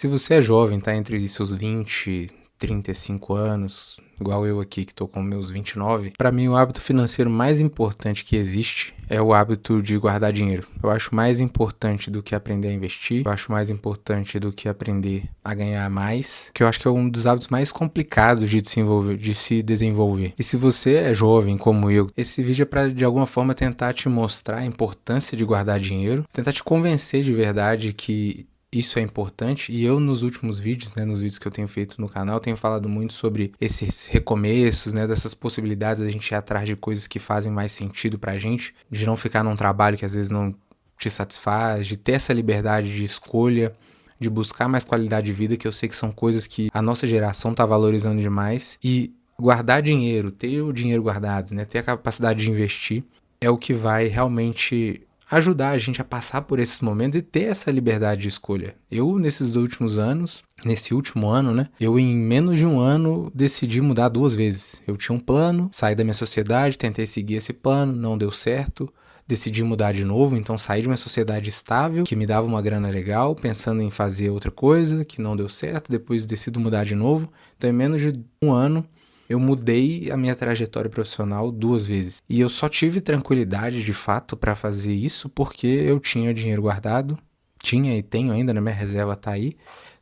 Se você é jovem, tá entre seus 20 e 35 anos, igual eu aqui que tô com meus 29, pra mim o hábito financeiro mais importante que existe é o hábito de guardar dinheiro. Eu acho mais importante do que aprender a investir, eu acho mais importante do que aprender a ganhar mais, que eu acho que é um dos hábitos mais complicados de se desenvolver. E se você é jovem como eu, esse vídeo é pra de alguma forma tentar te mostrar a importância de guardar dinheiro, tentar te convencer de verdade que isso é importante. E eu nos últimos vídeos, nos vídeos que eu tenho feito no canal, tenho falado muito sobre esses recomeços, dessas possibilidades de a gente ir atrás de coisas que fazem mais sentido pra gente, de não ficar num trabalho que às vezes não te satisfaz, de ter essa liberdade de escolha, de buscar mais qualidade de vida, que eu sei que são coisas que a nossa geração tá valorizando demais. E guardar dinheiro, ter o dinheiro guardado, ter a capacidade de investir, é o que vai realmente ajudar a gente a passar por esses momentos e ter essa liberdade de escolha. Eu, nesses últimos anos, nesse último ano, eu em menos de um ano decidi mudar 2 vezes. Eu tinha um plano, saí da minha sociedade, tentei seguir esse plano, não deu certo. Decidi mudar de novo, então saí de uma sociedade estável, que me dava uma grana legal, pensando em fazer outra coisa, que não deu certo, depois decido mudar de novo. Então em menos de um ano, eu mudei a minha trajetória profissional 2 vezes. E eu só tive tranquilidade, de fato, para fazer isso porque eu tinha dinheiro guardado. Tinha e tenho ainda, minha reserva tá aí.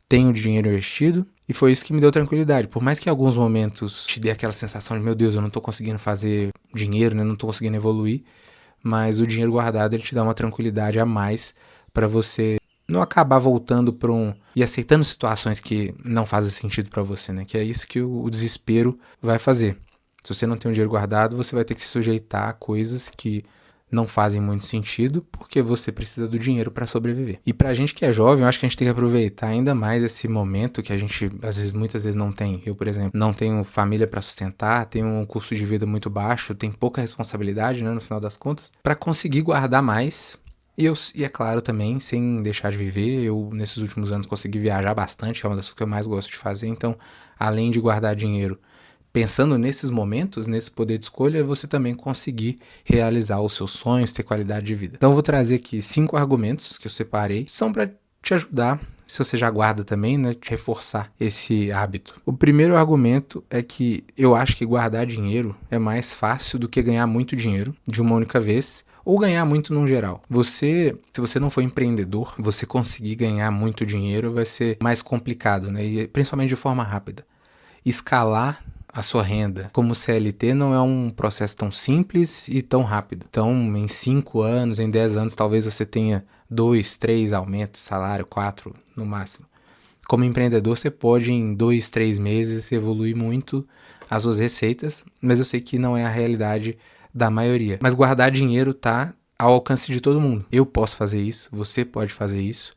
Tenho dinheiro investido. E foi isso que me deu tranquilidade. Por mais que em alguns momentos te dê aquela sensação de, meu Deus, eu não tô conseguindo fazer dinheiro, não tô conseguindo evoluir. Mas o dinheiro guardado, ele te dá uma tranquilidade a mais para você não acabar voltando para e aceitando situações que não fazem sentido para você, Que é isso que o desespero vai fazer. Se você não tem um dinheiro guardado, você vai ter que se sujeitar a coisas que não fazem muito sentido, porque você precisa do dinheiro para sobreviver. E pra gente que é jovem, eu acho que a gente tem que aproveitar ainda mais esse momento que a gente, muitas vezes não tem. Eu, por exemplo, não tenho família para sustentar, tenho um custo de vida muito baixo, tenho pouca responsabilidade, no final das contas, para conseguir guardar mais. E é claro também, sem deixar de viver, eu nesses últimos anos consegui viajar bastante, é uma das coisas que eu mais gosto de fazer. Então, além de guardar dinheiro, pensando nesses momentos, nesse poder de escolha, você também conseguir realizar os seus sonhos, ter qualidade de vida. Então eu vou trazer aqui 5 argumentos que eu separei, são para te ajudar, se você já guarda também, te reforçar esse hábito. O primeiro argumento é que eu acho que guardar dinheiro é mais fácil do que ganhar muito dinheiro de uma única vez, ou ganhar muito no geral. Se você não for empreendedor, você conseguir ganhar muito dinheiro vai ser mais complicado, e principalmente de forma rápida. Escalar a sua renda como CLT não é um processo tão simples e tão rápido. Então, em 5 anos, em 10 anos, talvez você tenha 2, 3 aumentos de salário, 4 no máximo. Como empreendedor, você pode em 2, 3 meses evoluir muito as suas receitas, mas eu sei que não é a realidade da maioria. Mas guardar dinheiro tá ao alcance de todo mundo. Eu posso fazer isso, você pode fazer isso.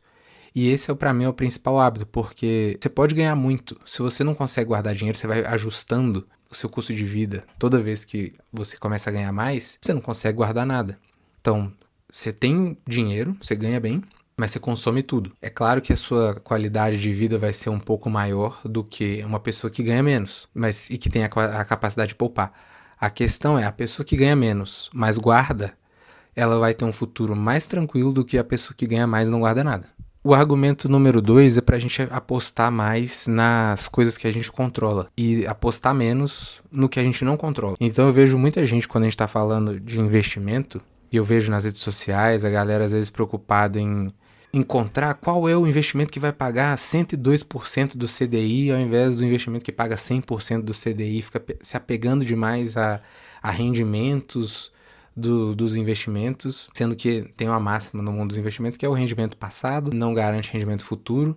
E esse é, para mim, o principal hábito, porque você pode ganhar muito. Se você não consegue guardar dinheiro, você vai ajustando o seu custo de vida. Toda vez que você começa a ganhar mais, você não consegue guardar nada. Então, você tem dinheiro, você ganha bem, mas você consome tudo. É claro que a sua qualidade de vida vai ser um pouco maior do que uma pessoa que ganha menos, mas e que tem a capacidade de poupar. A questão é, a pessoa que ganha menos, mas guarda, ela vai ter um futuro mais tranquilo do que a pessoa que ganha mais e não guarda nada. O argumento número 2 é pra gente apostar mais nas coisas que a gente controla e apostar menos no que a gente não controla. Então eu vejo muita gente, quando a gente tá falando de investimento, e eu vejo nas redes sociais a galera às vezes preocupada em encontrar qual é o investimento que vai pagar 102% do CDI ao invés do investimento que paga 100% do CDI, fica se apegando demais a rendimentos dos investimentos, sendo que tem uma máxima no mundo dos investimentos que é o rendimento passado, não garante rendimento futuro,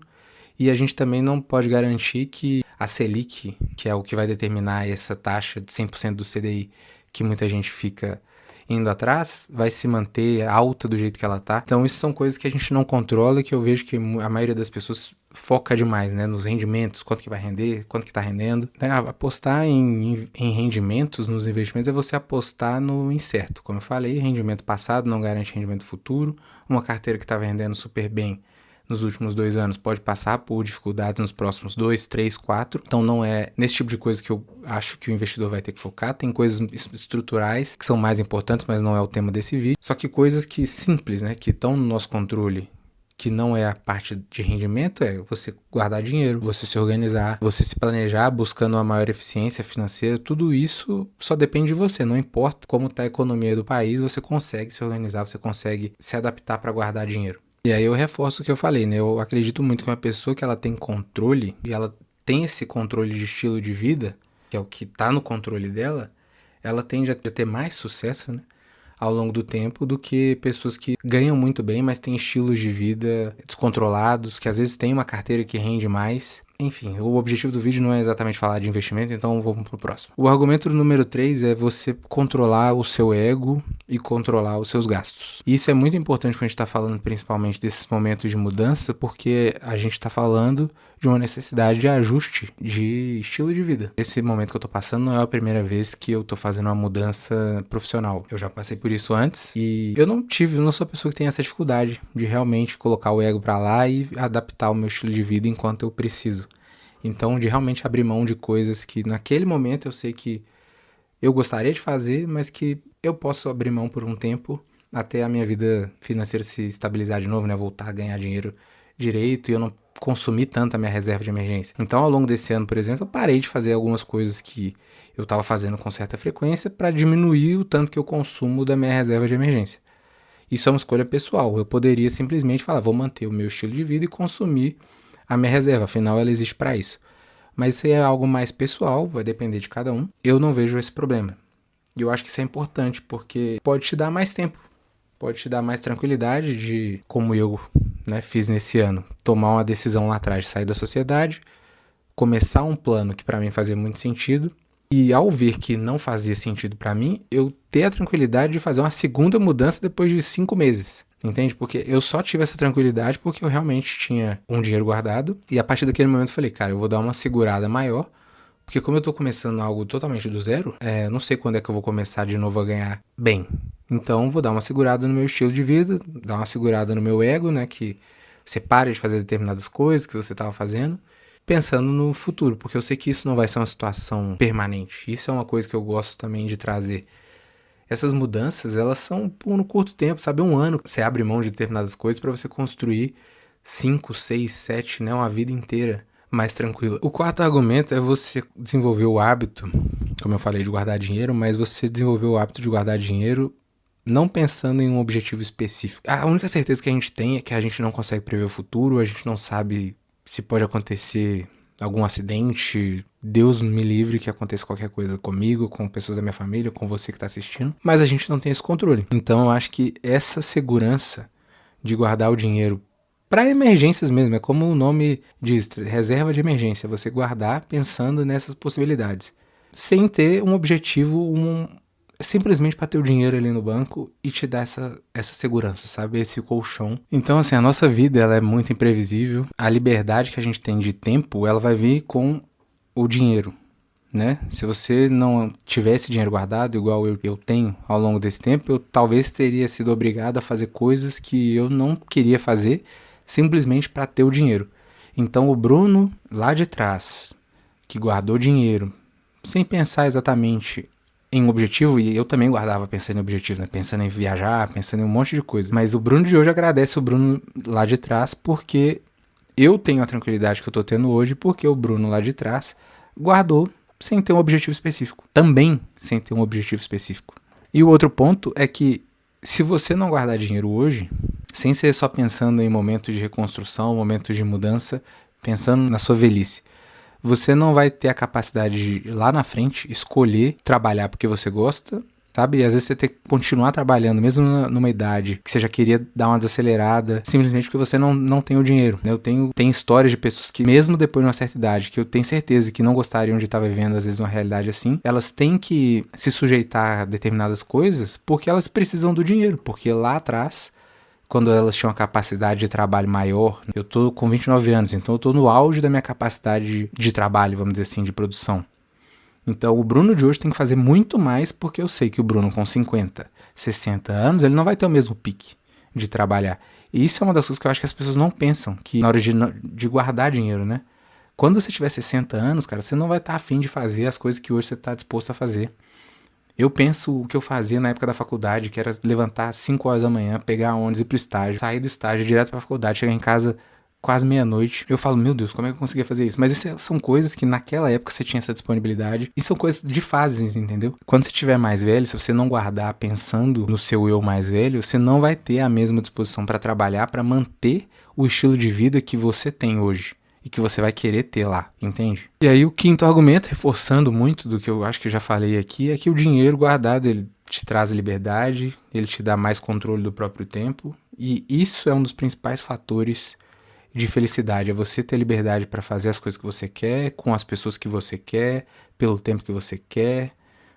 e a gente também não pode garantir que a Selic, que é o que vai determinar essa taxa de 100% do CDI, que muita gente fica indo atrás, vai se manter alta do jeito que ela tá. Então isso são coisas que a gente não controla e que eu vejo que a maioria das pessoas foca demais, nos rendimentos, quanto que vai render, quanto que tá rendendo. Apostar em rendimentos nos investimentos é você apostar no incerto. Como eu falei, rendimento passado não garante rendimento futuro. Uma carteira que estava rendendo super bem nos últimos 2 anos pode passar por dificuldades nos próximos 2, 3, 4. Então não é nesse tipo de coisa que eu acho que o investidor vai ter que focar. Tem coisas estruturais que são mais importantes, mas não é o tema desse vídeo. Só que coisas que simples, que estão no nosso controle, que não é a parte de rendimento, é você guardar dinheiro, você se organizar, você se planejar buscando uma maior eficiência financeira. Tudo isso só depende de você, não importa como está a economia do país, você consegue se organizar, você consegue se adaptar para guardar dinheiro. E aí eu reforço o que eu falei, né? Eu acredito muito que uma pessoa que ela tem controle, e ela tem esse controle de estilo de vida, que é o que está no controle dela, ela tende a ter mais sucesso, né, ao longo do tempo do que pessoas que ganham muito bem, mas têm estilos de vida descontrolados, que às vezes têm uma carteira que rende mais. Enfim, o objetivo do vídeo não é exatamente falar de investimento, então vamos pro próximo. O argumento número 3 é você controlar o seu ego e controlar os seus gastos. E isso é muito importante quando a gente está falando principalmente desses momentos de mudança, porque a gente está falando de uma necessidade de ajuste de estilo de vida. Esse momento que eu tô passando não é a primeira vez que eu tô fazendo uma mudança profissional. Eu já passei por isso antes e eu não sou a pessoa que tem essa dificuldade de realmente colocar o ego pra lá e adaptar o meu estilo de vida enquanto eu preciso. Então, de realmente abrir mão de coisas que naquele momento eu sei que eu gostaria de fazer, mas que eu posso abrir mão por um tempo até a minha vida financeira se estabilizar de novo, né? Voltar a ganhar dinheiro direito e eu não consumir tanto a minha reserva de emergência. Então, ao longo desse ano, por exemplo, eu parei de fazer algumas coisas que eu estava fazendo com certa frequência para diminuir o tanto que eu consumo da minha reserva de emergência. Isso é uma escolha pessoal. Eu poderia simplesmente falar, vou manter o meu estilo de vida e consumir a minha reserva, afinal ela existe para isso. Mas se é algo mais pessoal, vai depender de cada um, eu não vejo esse problema. E eu acho que isso é importante, porque pode te dar mais tempo, pode te dar mais tranquilidade de, como eu, né, fiz nesse ano, tomar uma decisão lá atrás de sair da sociedade, começar um plano que para mim fazia muito sentido, e ao ver que não fazia sentido para mim, eu ter a tranquilidade de fazer uma segunda mudança depois de 5 meses. Entende? Porque eu só tive essa tranquilidade porque eu realmente tinha um dinheiro guardado. E a partir daquele momento eu falei, cara, eu vou dar uma segurada maior. Porque como eu tô começando algo totalmente do zero, não sei quando é que eu vou começar de novo a ganhar bem. Então vou dar uma segurada no meu estilo de vida, dar uma segurada no meu ego, né? Que você pare de fazer determinadas coisas que você estava fazendo, pensando no futuro. Porque eu sei que isso não vai ser uma situação permanente. Isso é uma coisa que eu gosto também de trazer. Essas mudanças, elas são no curto tempo, sabe? 1 ano, você abre mão de determinadas coisas para você construir 5, 6, 7, né? Uma vida inteira mais tranquila. O quarto argumento é você desenvolver o hábito, como eu falei, de guardar dinheiro, mas você desenvolver o hábito de guardar dinheiro não pensando em um objetivo específico. A única certeza que a gente tem é que a gente não consegue prever o futuro, a gente não sabe se pode acontecer algum acidente, Deus me livre que aconteça qualquer coisa comigo, com pessoas da minha família, com você que está assistindo, mas a gente não tem esse controle. Então eu acho que essa segurança de guardar o dinheiro para emergências mesmo, é como o nome diz, reserva de emergência, você guardar pensando nessas possibilidades, sem ter um objetivo, simplesmente para ter o dinheiro ali no banco e te dar essa segurança, sabe? Esse colchão. Então, assim, a nossa vida, ela é muito imprevisível. A liberdade que a gente tem de tempo, ela vai vir com o dinheiro, né? Se você não tivesse dinheiro guardado, igual eu tenho ao longo desse tempo, eu talvez teria sido obrigado a fazer coisas que eu não queria fazer, simplesmente para ter o dinheiro. Então, o Bruno, lá de trás, que guardou dinheiro, sem pensar exatamente em um objetivo, e eu também guardava pensando em objetivo, né? Pensando em viajar, pensando em um monte de coisa. Mas o Bruno de hoje agradece o Bruno lá de trás, porque eu tenho a tranquilidade que eu tô tendo hoje, porque o Bruno lá de trás guardou sem ter um objetivo específico. Também sem ter um objetivo específico. E o outro ponto é que se você não guardar dinheiro hoje, sem ser só pensando em momentos de reconstrução, momentos de mudança, pensando na sua velhice, você não vai ter a capacidade de, lá na frente, escolher trabalhar porque você gosta, sabe? E às vezes você tem que continuar trabalhando, mesmo numa idade que você já queria dar uma desacelerada, simplesmente porque você não tem o dinheiro, né? Tem histórias de pessoas que, mesmo depois de uma certa idade, que eu tenho certeza que não gostariam de estar vivendo, às vezes, uma realidade assim, elas têm que se sujeitar a determinadas coisas porque elas precisam do dinheiro, porque lá atrás, quando elas tinham uma capacidade de trabalho maior, eu tô com 29 anos, então eu tô no auge da minha capacidade de trabalho, vamos dizer assim, de produção. Então o Bruno de hoje tem que fazer muito mais, porque eu sei que o Bruno com 50, 60 anos, ele não vai ter o mesmo pique de trabalhar. E isso é uma das coisas que eu acho que as pessoas não pensam, que na hora de guardar dinheiro, né? Quando você tiver 60 anos, cara, você não vai estar afim de fazer as coisas que hoje você está disposto a fazer. Eu penso o que eu fazia na época da faculdade, que era levantar às 5 horas da manhã, pegar ônibus, ir pro estágio, sair do estágio direto pra faculdade, chegar em casa quase meia-noite. Eu falo, meu Deus, como é que eu conseguia fazer isso? Mas isso são coisas que naquela época você tinha essa disponibilidade. E são coisas de fases, entendeu? Quando você estiver mais velho, se você não guardar pensando no seu eu mais velho, você não vai ter a mesma disposição pra trabalhar, pra manter o estilo de vida que você tem hoje. E que você vai querer ter lá, entende? E aí o quinto argumento, reforçando muito do que eu acho que eu já falei aqui, é que o dinheiro guardado, ele te traz liberdade, ele te dá mais controle do próprio tempo. E isso é um dos principais fatores de felicidade, é você ter liberdade para fazer as coisas que você quer, com as pessoas que você quer, pelo tempo que você quer,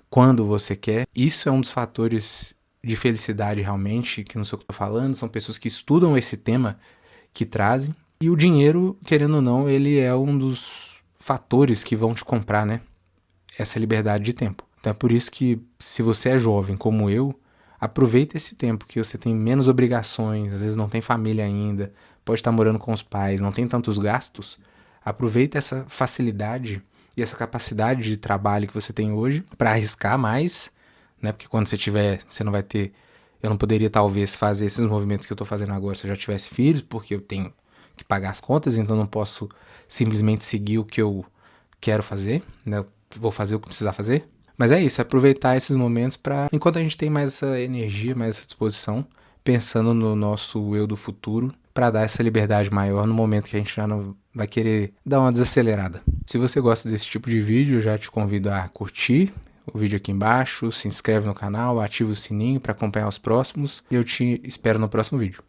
quando você quer. Isso é um dos fatores de felicidade realmente, que não sei o que eu tô falando, são pessoas que estudam esse tema que trazem. E o dinheiro, querendo ou não, ele é um dos fatores que vão te comprar, né? Essa liberdade de tempo. Então é por isso que, se você é jovem como eu, aproveita esse tempo que você tem menos obrigações, às vezes não tem família ainda, pode estar morando com os pais, não tem tantos gastos. Aproveita essa facilidade e essa capacidade de trabalho que você tem hoje para arriscar mais, né? Porque quando você tiver, você não vai ter... Eu não poderia talvez fazer esses movimentos que eu tô fazendo agora se eu já tivesse filhos, porque eu tenho que pagar as contas, então não posso simplesmente seguir o que eu quero fazer, né? Eu vou fazer o que precisar fazer. Mas é isso, é aproveitar esses momentos para, enquanto a gente tem mais essa energia, mais essa disposição, pensando no nosso eu do futuro, para dar essa liberdade maior no momento que a gente já não vai querer dar uma desacelerada. Se você gosta desse tipo de vídeo, eu já te convido a curtir o vídeo aqui embaixo, se inscreve no canal, ativa o sininho para acompanhar os próximos e eu te espero no próximo vídeo.